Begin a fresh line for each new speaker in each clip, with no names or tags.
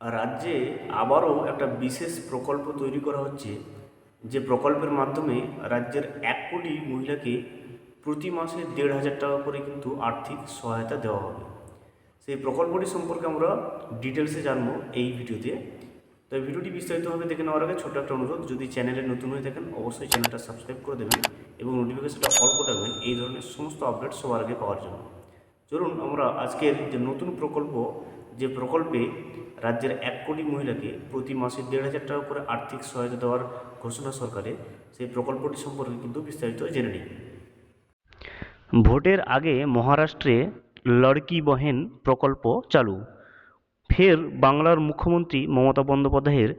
রাজ্যে আবারও একটা বিশেষ প্রকল্প তৈরি করা হচ্ছে, যে প্রকল্পের মাধ্যমে রাজ্যের 1 কোটি মহিলাকে প্রতি মাসে 1,500 টাকা করে কিন্তু আর্থিক সহায়তা দেওয়া হবে। সেই প্রকল্পটি সম্পর্কে আমরা ডিটেলসে জানবো এই ভিডিওতে। তো এই ভিডিওটি বিস্তারিতভাবে দেখে নেওয়ার আগে ছোট্ট একটা অনুরোধ, যদি চ্যানেলে নতুন হয়ে থাকেন অবশ্যই চ্যানেলটা সাবস্ক্রাইব করে দেবেন এবং নোটিফিকেশনটা অল করে দেবেন এই ধরনের সমস্ত আপডেট সবার আগে পাওয়ার জন্য। চলুন আমরা আজকের যে নতুন প্রকল্প, যে প্রকল্পে রাজ্যের 1 কোটি মহিলাকে প্রতি মাসে 1,500 টাকা করে আর্থিক সহায়তা দেওয়ার ঘোষণা সরকারের, সেই প্রকল্পটি সম্পর্কে কিন্তু বিস্তারিত জেনে নিই। ভোটের আগে মহারাষ্ট্রে লড়কি বহেন প্রকল্প চালু। ফের বাংলার মুখ্যমন্ত্রী মমতা বন্দ্যোপাধ্যায়ের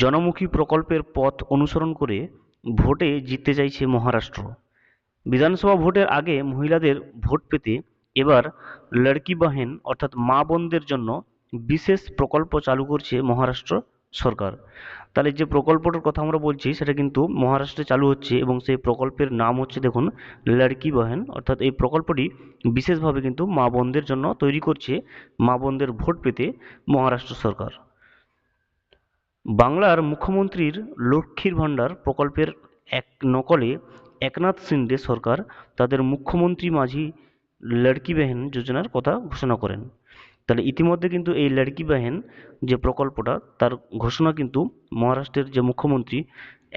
জনমুখী প্রকল্পের পথ অনুসরণ করে ভোটে জিততে চাইছে মহারাষ্ট্র। বিধানসভা ভোটের আগে মহিলাদের ভোট পেতে এবার লড়কি বহেন অর্থাৎ মা বোনদের জন্য বিশেষ প্রকল্প চালু করছে মহারাষ্ট্র সরকার। তাহলে যে প্রকল্পটার কথা আমরা বলছি সেটা কিন্তু মহারাষ্ট্রে চালু হচ্ছে এবং সেই প্রকল্পের নাম হচ্ছে, দেখুন, লড়কি বহেন। অর্থাৎ এই প্রকল্পটি বিশেষভাবে কিন্তু মা বোনদের জন্য তৈরি করছে, মা বোনদের ভোট পেতে মহারাষ্ট্র সরকার। বাংলার মুখ্যমন্ত্রীর লক্ষ্মীর ভাণ্ডার প্রকল্পের এক নকলে একনাথ শিন্ডে সরকার তাদের মুখ্যমন্ত্রী মাঝি লড়কি বেহেন যোজনার কথা ঘোষণা করেন। তাহলে ইতিমধ্যে কিন্তু এই লড়কি বেহেন যে প্রকল্পটা, তার ঘোষণা কিন্তু মহারাষ্ট্রের যে মুখ্যমন্ত্রী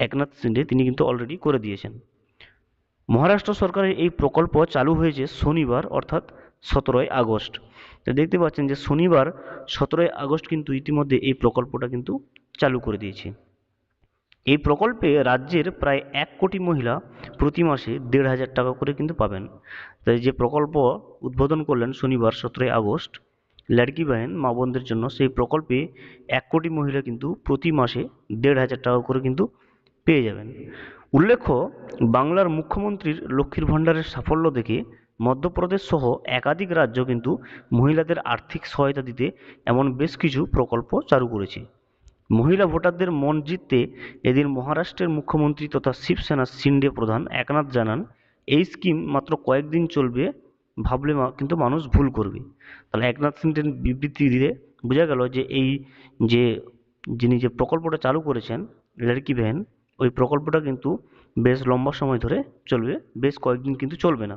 একনাথ শিন্ডে তিনি কিন্তু অলরেডি করে দিয়েছেন। মহারাষ্ট্র সরকারের এই প্রকল্প চালু হয়েছে শনিবার, অর্থাৎ 17ই আগস্ট। তো দেখতে পাচ্ছেন যে শনিবার 17ই আগস্ট কিন্তু ইতিমধ্যে এই প্রকল্পটা কিন্তু চালু করে দিয়েছে। এই প্রকল্পে রাজ্যের প্রায় 1 কোটি মহিলা প্রতি মাসে 1,500 টাকা করে কিন্তু পাবেন। তাই যে প্রকল্প উদ্বোধন করলেন শনিবার 17ই আগস্ট লড়কি বাহেন মা বোনদের জন্য, সেই প্রকল্পে 1 কোটি মহিলা কিন্তু প্রতি মাসে 1,500 টাকা করে কিন্তু পেয়ে যাবেন। উল্লেখ্য, বাংলার মুখ্যমন্ত্রীর লক্ষ্মীর ভাণ্ডারের সাফল্য দেখে মধ্যপ্রদেশ সহ একাধিক রাজ্য কিন্তু মহিলাদের আর্থিক সহায়তা দিতে এমন বেশ কিছু প্রকল্প চালু করেছে। মহিলা ভোটারদের মন জিততে এদিন মহারাষ্ট্রের মুখ্যমন্ত্রী তথা শিবসেনার শিন্ডে প্রধান একনাথ জানান, এই স্কিম মাত্র কয়েকদিন চলবে, ভাবলে কিন্তু মানুষ ভুল করবে। তাহলে একনাথ শিন্ডের বিবৃতি দিয়ে বোঝা গেল যে এই যে যিনি যে প্রকল্পটা চালু করেছেন লড়কি বেহেন, ওই প্রকল্পটা কিন্তু বেশ লম্বা সময় ধরে চলবে, বেশ কয়েকদিন কিন্তু চলবে না।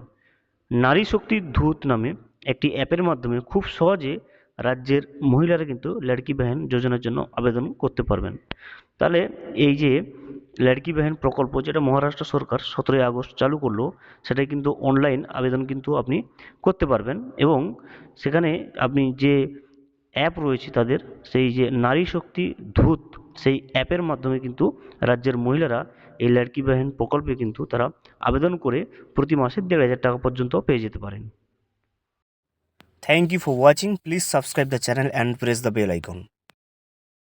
নারী শক্তি দূত নামে একটি অ্যাপের মাধ্যমে খুব সহজে রাজ্যের মহিলারা কিন্তু লড়কি বেহেন যোজনার জন্য আবেদন করতে পারবেন। তাহলে এই যে লড়কি বেহেন প্রকল্প, যেটা মহারাষ্ট্র সরকার 17ই আগস্ট চালু করলো, সেটা কিন্তু অনলাইন আবেদন কিন্তু আপনি করতে পারবেন এবং সেখানে আপনি যে অ্যাপ রয়েছে তাদের, সেই যে নারী শক্তি দূত, সেই অ্যাপের মাধ্যমে কিন্তু রাজ্যের মহিলারা এই লড়কি বেহেন প্রকল্পে কিন্তু তারা আবেদন করে প্রতি মাসে 1,500 টাকা পর্যন্ত পেয়ে যেতে পারেন। Thank you for watching. Please subscribe the channel and press the bell icon.